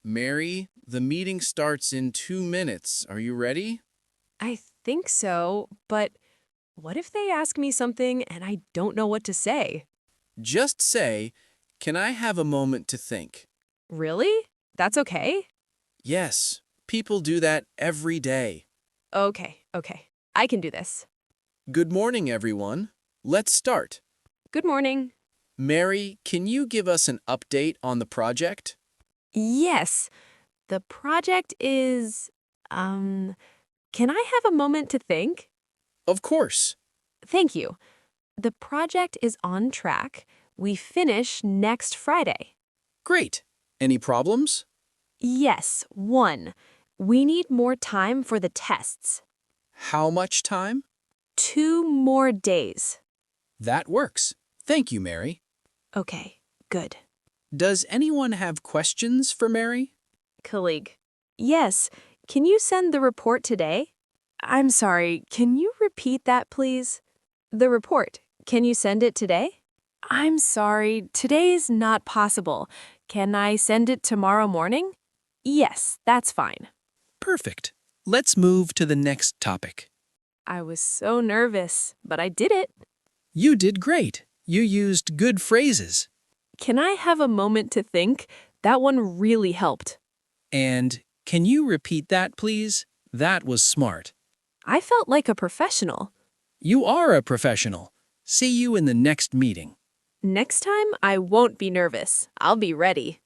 Mary, the meeting starts in 2 minutes. Are you ready? I think so, but what if they ask me something and I don't know what to say? Just say, "Can I have a moment to think?" Really? That's okay? Yes, people do that every day. Okay. I can do this. Good morning, everyone. Let's start. Good morning. Mary, can you give us an update on the project? Yes, the project is, can I have a moment to think? Of course. Thank you. The project is on track. We finish next Friday. Great. Any problems? Yes, one. We need more time for the tests. How much time? 2 more days. That works. Thank you, Mary. Okay, good. Does anyone have questions for Mary? Colleague. Yes, can you send the report today? I'm sorry, can you repeat that, please? The report, can you send it today? I'm sorry, today is not possible. Can I send it tomorrow morning? Yes, that's fine. Perfect. Let's move to the next topic. I was so nervous, but I did it. You did great. You used good phrases. Can I have a moment to think? That one really helped. And can you repeat that, please? That was smart. I felt like a professional. You are a professional. See you in the next meeting. Next time, I won't be nervous. I'll be ready.